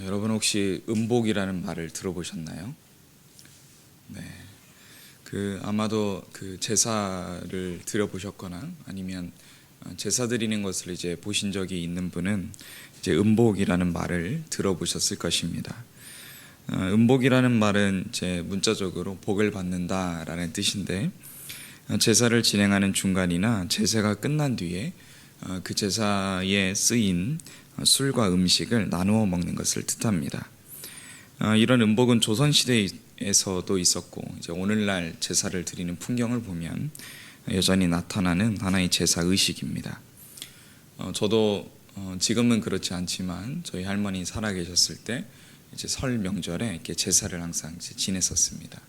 여러분 혹시 음복이라는 말을 들어보셨나요? 네. 아마도 제사를 드려보셨거나 아니면 제사 드리는 것을 이제 보신 적이 있는 분은 이제 음복이라는 말을 들어보셨을 것입니다. 음복이라는 말은 이제 문자적으로 복을 받는다라는 뜻인데, 제사를 진행하는 중간이나 제사가 끝난 뒤에 그 제사에 쓰인 술과 음식을 나누어 먹는 것을 뜻합니다. 이런 음복은 조선시대에서도 있었고, 이제 오늘날 제사를 드리는 풍경을 보면 여전히 나타나는 하나의 제사 의식입니다. 저도 지금은 그렇지 않지만 저희 할머니 살아계셨을 때 이제 설 명절에 이렇게 제사를 항상 이제 지냈었습니다.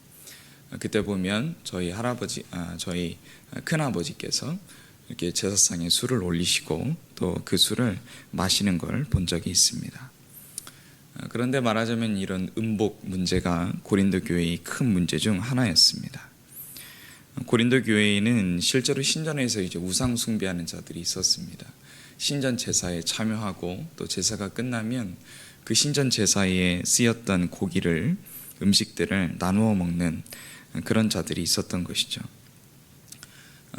그때 보면 저희 큰아버지께서 이렇게 제사상에 술을 올리시고 또 그 술을 마시는 걸 본 적이 있습니다. 그런데 말하자면 이런 음복 문제가 고린도 교회의 큰 문제 중 하나였습니다. 고린도 교회에는 실제로 신전에서 이제 우상 숭배하는 자들이 있었습니다. 신전 제사에 참여하고 또 제사가 끝나면 그 신전 제사에 쓰였던 고기를, 음식들을 나누어 먹는 그런 자들이 있었던 것이죠.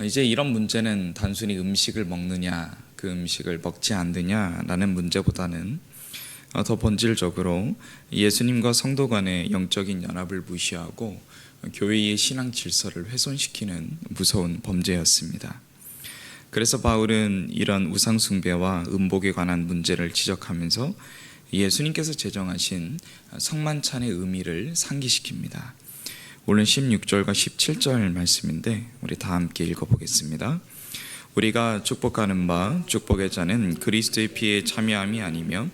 이제 이런 문제는 단순히 음식을 먹느냐, 그 음식을 먹지 않느냐라는 문제보다는 더 본질적으로 예수님과 성도 간의 영적인 연합을 무시하고 교회의 신앙 질서를 훼손시키는 무서운 범죄였습니다. 그래서 바울은 이런 우상 숭배와 음복에 관한 문제를 지적하면서 예수님께서 제정하신 성만찬의 의미를 상기시킵니다. 오늘 16절과 17절 말씀인데 우리 다 함께 읽어보겠습니다. 우리가 축복하는 바 축복의 자는 그리스도의 피에 참여함이 아니며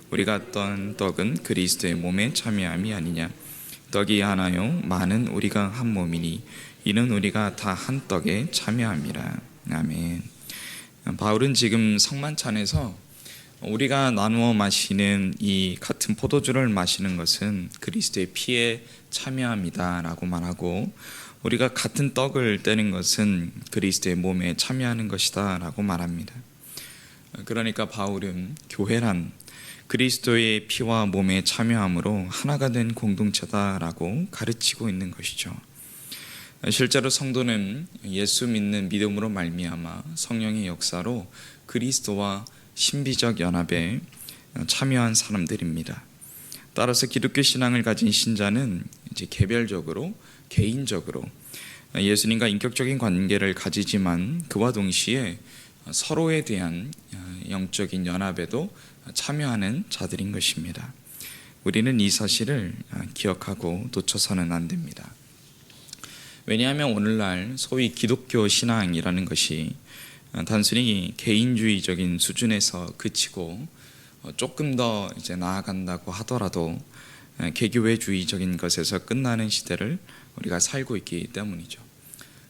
우리가 떤 떡은 그리스도의 몸에 참여함이 아니냐. 떡이 하나요 많은 우리가 한 몸이니 이는 우리가 다 한 떡에 참여함이라. 아멘. 바울은 지금 성만찬에서 우리가 나누어 마시는 이 같은 포도주를 마시는 것은 그리스도의 피에 참여합니다 라고 말하고, 우리가 같은 떡을 떼는 것은 그리스도의 몸에 참여하는 것이다 라고 말합니다. 그러니까 바울은 교회란 그리스도의 피와 몸에 참여함으로 하나가 된 공동체다라고 가르치고 있는 것이죠. 실제로 성도는 예수 믿는 믿음으로 말미암아 성령의 역사로 그리스도와 신비적 연합에 참여한 사람들입니다. 따라서 기독교 신앙을 가진 신자는 이제 개별적으로, 개인적으로 예수님과 인격적인 관계를 가지지만 그와 동시에 서로에 대한 영적인 연합에도 참여하는 자들인 것입니다. 우리는 이 사실을 기억하고 놓쳐서는 안 됩니다. 왜냐하면 오늘날 소위 기독교 신앙이라는 것이 단순히 개인주의적인 수준에서 그치고 조금 더 이제 나아간다고 하더라도 개교회주의적인 것에서 끝나는 시대를 우리가 살고 있기 때문이죠.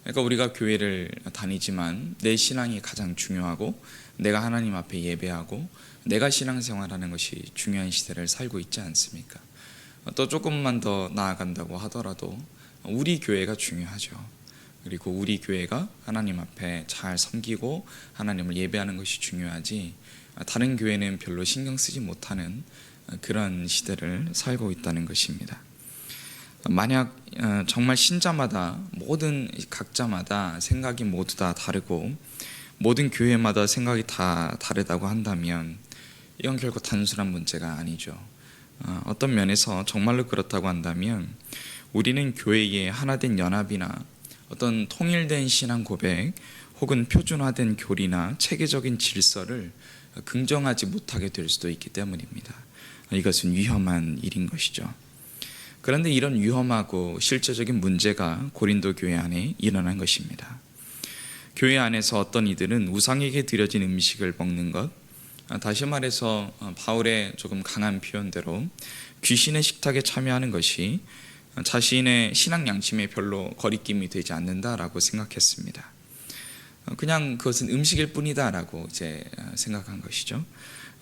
그러니까 우리가 교회를 다니지만 내 신앙이 가장 중요하고 내가 하나님 앞에 예배하고 내가 신앙생활하는 것이 중요한 시대를 살고 있지 않습니까? 또 조금만 더 나아간다고 하더라도 우리 교회가 중요하죠. 그리고 우리 교회가 하나님 앞에 잘 섬기고 하나님을 예배하는 것이 중요하지, 다른 교회는 별로 신경 쓰지 못하는 그런 시대를 살고 있다는 것입니다. 만약 정말 신자마다 모든 각자마다 생각이 모두 다 다르고 모든 교회마다 생각이 다 다르다고 한다면 이건 결코 단순한 문제가 아니죠. 어떤 면에서 정말로 그렇다고 한다면 우리는 교회의 하나된 연합이나 어떤 통일된 신앙 고백 혹은 표준화된 교리나 체계적인 질서를 긍정하지 못하게 될 수도 있기 때문입니다. 이것은 위험한 일인 것이죠. 그런데 이런 위험하고 실제적인 문제가 고린도 교회 안에 일어난 것입니다. 교회 안에서 어떤 이들은 우상에게 드려진 음식을 먹는 것, 다시 말해서 바울의 조금 강한 표현대로 귀신의 식탁에 참여하는 것이 자신의 신앙 양심에 별로 거리낌이 되지 않는다라고 생각했습니다. 그냥 그것은 음식일 뿐이다라고 이제 생각한 것이죠.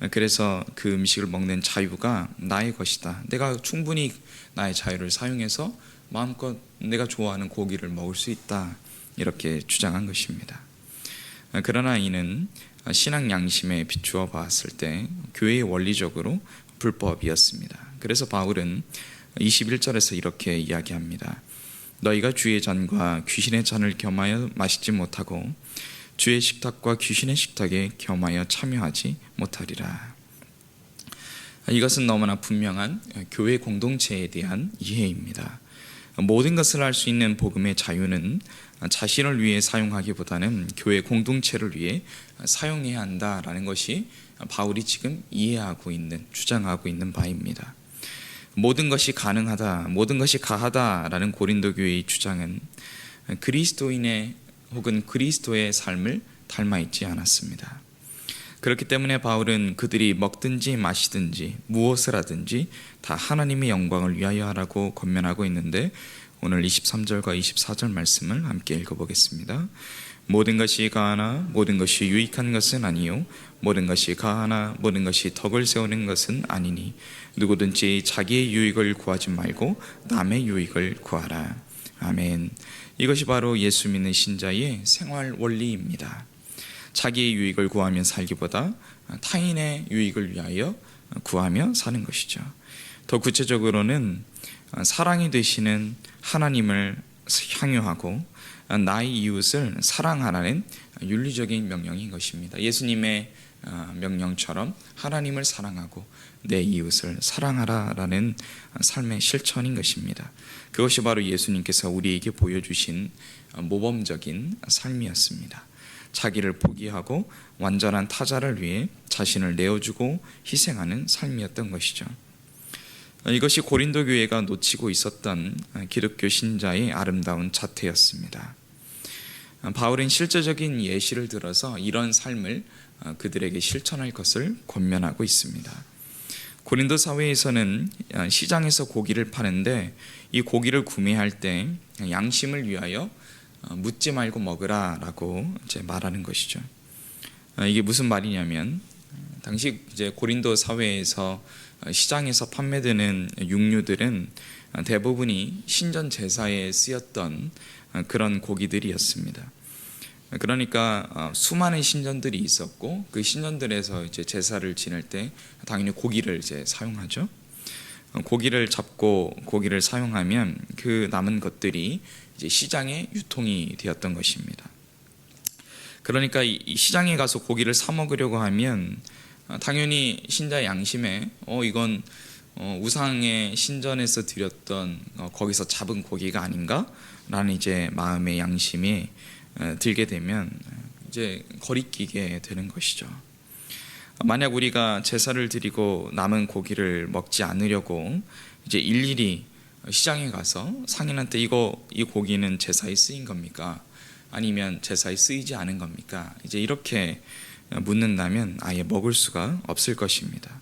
그래서 그 음식을 먹는 자유가 나의 것이다. 내가 충분히 나의 자유를 사용해서 마음껏 내가 좋아하는 고기를 먹을 수 있다. 이렇게 주장한 것입니다. 그러나 이는 신앙 양심에 비추어 봤을 때 교회의 원리적으로 불법이었습니다. 그래서 바울은 21절에서 이렇게 이야기합니다. 너희가 주의 잔과 귀신의 잔을 겸하여 마시지 못하고 주의 식탁과 귀신의 식탁에 겸하여 참여하지 못하리라. 이것은 너무나 분명한 교회 공동체에 대한 이해입니다. 모든 것을 할 수 있는 복음의 자유는 자신을 위해 사용하기보다는 교회 공동체를 위해 사용해야 한다라는 것이 바울이 지금 이해하고 있는, 주장하고 있는 바입니다. 모든 것이 가능하다, 모든 것이 가하다라는 고린도 교회의 주장은 그리스도인의 혹은 그리스도의 삶을 닮아 있지 않았습니다. 그렇기 때문에 바울은 그들이 먹든지 마시든지 무엇을 하든지 다 하나님의 영광을 위하여 하라고 권면하고 있는데, 오늘 23절과 24절 말씀을 함께 읽어보겠습니다. 모든 것이 가하나 모든 것이 유익한 것은 아니요 모든 것이 가하나 모든 것이 덕을 세우는 것은 아니니 누구든지 자기의 유익을 구하지 말고 남의 유익을 구하라. 아멘. 이것이 바로 예수 믿는 신자의 생활 원리입니다. 자기의 유익을 구하며 살기보다 타인의 유익을 위하여 구하며 사는 것이죠. 더 구체적으로는 사랑이 되시는 하나님을 향유하고 나의 이웃을 사랑하라는 윤리적인 명령인 것입니다. 예수님의 명령처럼 하나님을 사랑하고 내 이웃을 사랑하라라는 삶의 실천인 것입니다. 그것이 바로 예수님께서 우리에게 보여주신 모범적인 삶이었습니다. 자기를 포기하고 완전한 타자를 위해 자신을 내어주고 희생하는 삶이었던 것이죠. 이것이 고린도 교회가 놓치고 있었던 기독교 신자의 아름다운 자태였습니다. 바울은 실제적인 예시를 들어서 이런 삶을 그들에게 실천할 것을 권면하고 있습니다. 고린도 사회에서는 시장에서 고기를 파는데 이 고기를 구매할 때 양심을 위하여 묻지 말고 먹으라라고 이제 말하는 것이죠. 이게 무슨 말이냐면, 당시 이제 고린도 사회에서 시장에서 판매되는 육류들은 대부분이 신전 제사에 쓰였던 그런 고기들이었습니다. 그러니까 수많은 신전들이 있었고 그 신전들에서 이제 제사를 지낼 때 당연히 고기를 이제 사용하죠. 고기를 잡고 고기를 사용하면 그 남은 것들이 이제 시장에 유통이 되었던 것입니다. 그러니까 이 시장에 가서 고기를 사 먹으려고 하면 당연히 신자의 양심에 이건 우상의 신전에서 드렸던 거기서 잡은 고기가 아닌가라는 이제 마음의 양심이 들게 되면 이제 거리끼게 되는 것이죠. 만약 우리가 제사를 드리고 남은 고기를 먹지 않으려고 이제 일일이 시장에 가서 상인한테 이 고기는 제사에 쓰인 겁니까? 아니면 제사에 쓰이지 않은 겁니까? 이제 이렇게 묻는다면 아예 먹을 수가 없을 것입니다.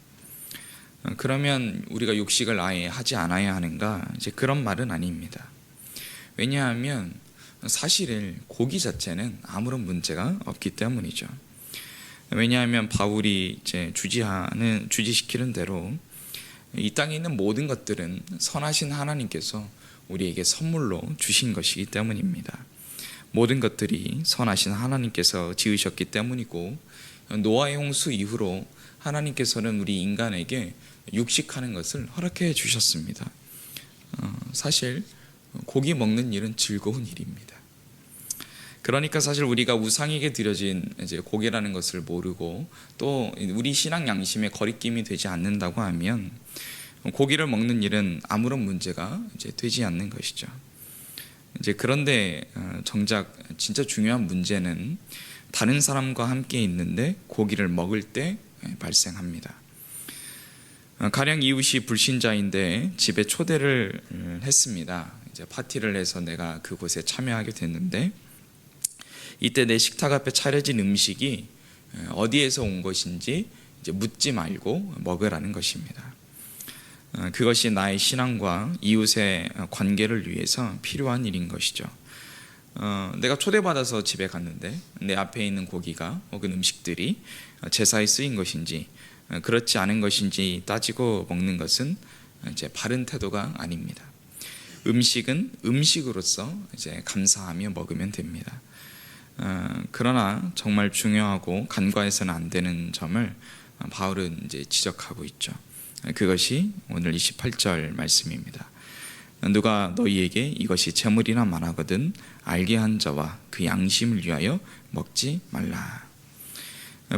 그러면 우리가 육식을 아예 하지 않아야 하는가? 이제 그런 말은 아닙니다. 왜냐하면 사실 고기 자체는 아무런 문제가 없기 때문이죠. 왜냐하면 바울이 이제 주지시키는 대로 이 땅에 있는 모든 것들은 선하신 하나님께서 우리에게 선물로 주신 것이기 때문입니다. 모든 것들이 선하신 하나님께서 지으셨기 때문이고, 노아의 홍수 이후로 하나님께서는 우리 인간에게 육식하는 것을 허락해 주셨습니다. 사실 고기 먹는 일은 즐거운 일입니다. 그러니까 사실 우리가 우상에게 드려진 이제 고기라는 것을 모르고 또 우리 신앙 양심에 거리낌이 되지 않는다고 하면 고기를 먹는 일은 아무런 문제가 이제 되지 않는 것이죠. 이제 그런데 정작 진짜 중요한 문제는 다른 사람과 함께 있는데 고기를 먹을 때 발생합니다. 가령 이웃이 불신자인데 집에 초대를 했습니다. 이제 파티를 해서 내가 그곳에 참여하게 됐는데, 이때 내 식탁 앞에 차려진 음식이 어디에서 온 것인지 이제 묻지 말고 먹으라는 것입니다. 그것이 나의 신앙과 이웃의 관계를 위해서 필요한 일인 것이죠. 내가 초대받아서 집에 갔는데 내 앞에 있는 고기가 혹은 음식들이 제사에 쓰인 것인지 그렇지 않은 것인지 따지고 먹는 것은 이제 바른 태도가 아닙니다. 음식은 음식으로서 이제 감사하며 먹으면 됩니다. 그러나 정말 중요하고 간과해서는 안 되는 점을 바울은 이제 지적하고 있죠. 그것이 오늘 28절 말씀입니다. 누가 너희에게 이것이 재물이나 말하거든 알게 한 자와 그 양심을 위하여 먹지 말라.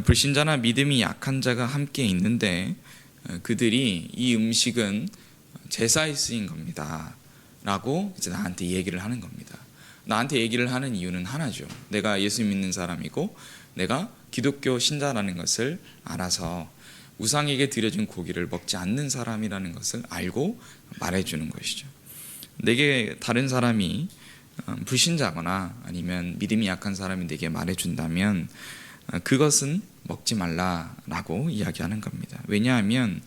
불신자나 믿음이 약한 자가 함께 있는데 그들이 이 음식은 제사에 쓰인 겁니다 라고 이제 나한테 얘기를 하는 겁니다. 나한테 얘기를 하는 이유는 하나죠. 내가 예수 믿는 사람이고 내가 기독교 신자라는 것을 알아서 우상에게 드려진 고기를 먹지 않는 사람이라는 것을 알고 말해주는 것이죠. 내게 다른 사람이 불신자거나 아니면 믿음이 약한 사람이 내게 말해준다면 그것은 먹지 말라라고 이야기하는 겁니다. 왜냐하면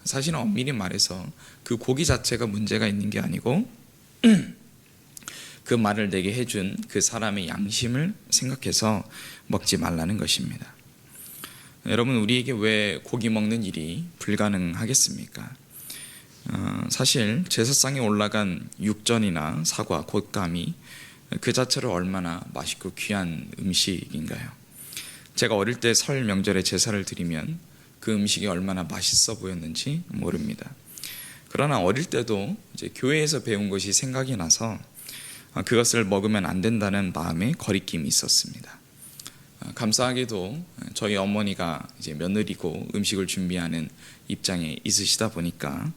사실은 엄밀히 말해서 그 고기 자체가 문제가 있는 게 아니고 그 말을 내게 해준 그 사람의 양심을 생각해서 먹지 말라는 것입니다. 여러분, 우리에게 왜 고기 먹는 일이 불가능하겠습니까? 사실 제사상에 올라간 육전이나 사과, 곶감이 그 자체로 얼마나 맛있고 귀한 음식인가요? 제가 어릴 때 설 명절에 제사를 드리면 그 음식이 얼마나 맛있어 보였는지 모릅니다. 그러나 어릴 때도 이제 교회에서 배운 것이 생각이 나서 그것을 먹으면 안 된다는 마음에 거리낌이 있었습니다. 감사하게도 저희 어머니가 이제 며느리고 음식을 준비하는 입장에 있으시다 보니까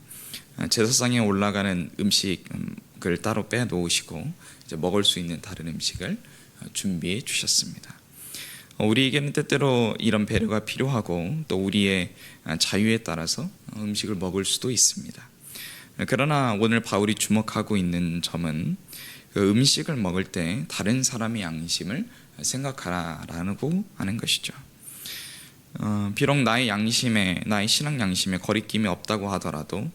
제사상에 올라가는 음식을 따로 빼놓으시고 이제 먹을 수 있는 다른 음식을 준비해 주셨습니다. 우리에게는 때때로 이런 배려가 필요하고 또 우리의 자유에 따라서 음식을 먹을 수도 있습니다. 그러나 오늘 바울이 주목하고 있는 점은 그 음식을 먹을 때 다른 사람의 양심을 생각하라라고 하는 것이죠. 비록 나의 신앙 양심에 거리낌이 없다고 하더라도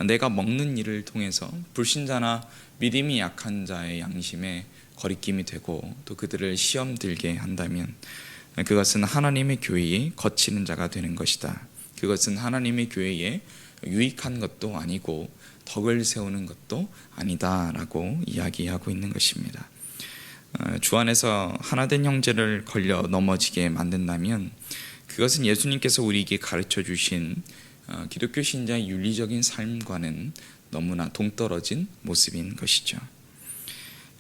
내가 먹는 일을 통해서 불신자나 믿음이 약한 자의 양심에 거리낌이 되고 또 그들을 시험 들게 한다면 그것은 하나님의 교회에 거치는 자가 되는 것이다. 그것은 하나님의 교회에 유익한 것도 아니고 덕을 세우는 것도 아니다라고 이야기하고 있는 것입니다. 주 안에서 하나된 형제를 걸려 넘어지게 만든다면 그것은 예수님께서 우리에게 가르쳐 주신 기독교 신자의 윤리적인 삶과는 너무나 동떨어진 모습인 것이죠.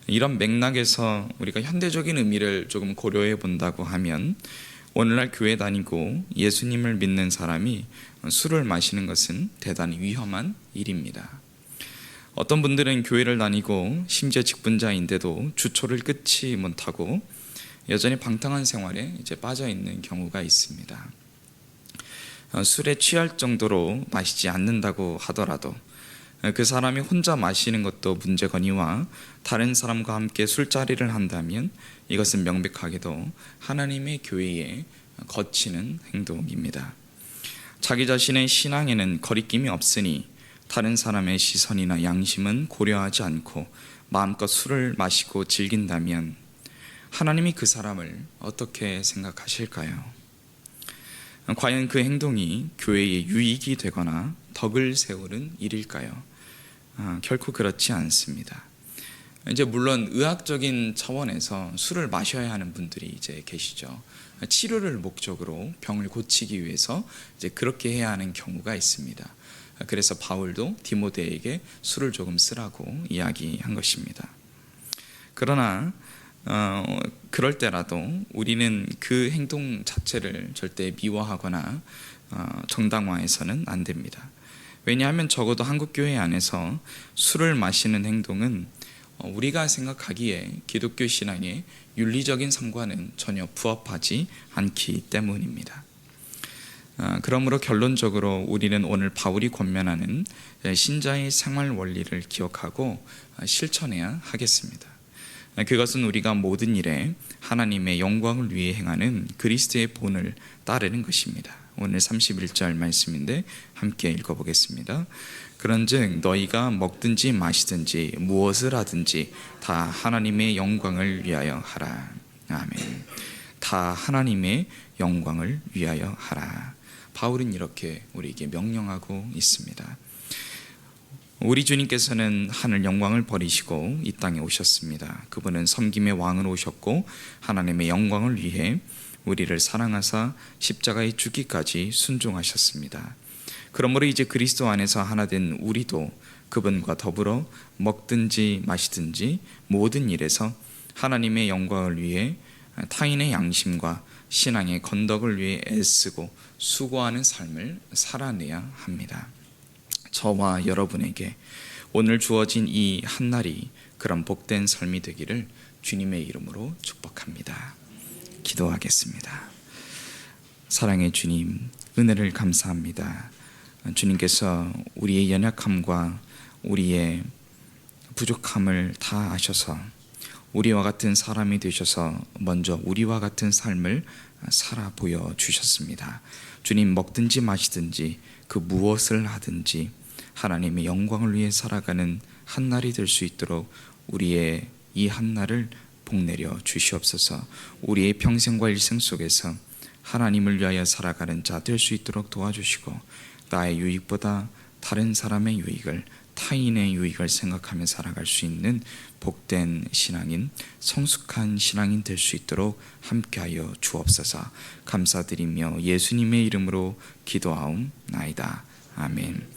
이런 맥락에서 우리가 현대적인 의미를 조금 고려해 본다고 하면 오늘날 교회 다니고 예수님을 믿는 사람이 술을 마시는 것은 대단히 위험한 일입니다. 어떤 분들은 교회를 다니고 심지어 직분자인데도 주초를 끊지 못하고 여전히 방탕한 생활에 이제 빠져 있는 경우가 있습니다. 술에 취할 정도로 마시지 않는다고 하더라도 그 사람이 혼자 마시는 것도 문제거니와 다른 사람과 함께 술자리를 한다면 이것은 명백하게도 하나님의 교회에 거치는 행동입니다. 자기 자신의 신앙에는 거리낌이 없으니 다른 사람의 시선이나 양심은 고려하지 않고 마음껏 술을 마시고 즐긴다면 하나님이 그 사람을 어떻게 생각하실까요? 과연 그 행동이 교회에 유익이 되거나 덕을 세우는 일일까요? 결코 그렇지 않습니다. 이제 물론 의학적인 차원에서 술을 마셔야 하는 분들이 이제 계시죠. 치료를 목적으로 병을 고치기 위해서 이제 그렇게 해야 하는 경우가 있습니다. 그래서 바울도 디모데에게 술을 조금 쓰라고 이야기한 것입니다. 그러나 그럴 때라도 우리는 그 행동 자체를 절대 미워하거나 정당화해서는 안 됩니다. 왜냐하면 적어도 한국교회 안에서 술을 마시는 행동은 우리가 생각하기에 기독교 신앙의 윤리적인 삶과는 전혀 부합하지 않기 때문입니다. 그러므로 결론적으로 우리는 오늘 바울이 권면하는 신자의 생활 원리를 기억하고 실천해야 하겠습니다. 그것은 우리가 모든 일에 하나님의 영광을 위해 행하는 그리스도의 본을 따르는 것입니다. 오늘 31절 말씀인데 함께 읽어보겠습니다. 그런즉 너희가 먹든지 마시든지 무엇을 하든지 다 하나님의 영광을 위하여 하라. 아멘. 다 하나님의 영광을 위하여 하라. 바울은 이렇게 우리에게 명령하고 있습니다. 우리 주님께서는 하늘 영광을 버리시고 이 땅에 오셨습니다. 그분은 섬김의 왕으로 오셨고 하나님의 영광을 위해 우리를 사랑하사 십자가에 죽기까지 순종하셨습니다. 그러므로 이제 그리스도 안에서 하나 된 우리도 그분과 더불어 먹든지 마시든지 모든 일에서 하나님의 영광을 위해 타인의 양심과 신앙의 건덕을 위해 애쓰고 수고하는 삶을 살아내야 합니다. 저와 여러분에게 오늘 주어진 이 한날이 그런 복된 삶이 되기를 주님의 이름으로 축복합니다. 기도하겠습니다. 사랑의 주님, 은혜를 감사합니다. 주님께서 우리의 연약함과 우리의 부족함을 다 아셔서 우리와 같은 사람이 되셔서 먼저 우리와 같은 삶을 살아 보여주셨습니다. 주님, 먹든지 마시든지 그 무엇을 하든지 하나님의 영광을 위해 살아가는 한날이 될 수 있도록 우리의 이 한날을 복내려 주시옵소서. 우리의 평생과 일생 속에서 하나님을 위하여 살아가는 자 될 수 있도록 도와주시고 나의 유익보다 다른 사람의 유익을, 타인의 유익을 생각하며 살아갈 수 있는 복된 신앙인, 성숙한 신앙인 될 수 있도록 함께하여 주옵소서. 감사드리며 예수님의 이름으로 기도하옵나이다. 아멘.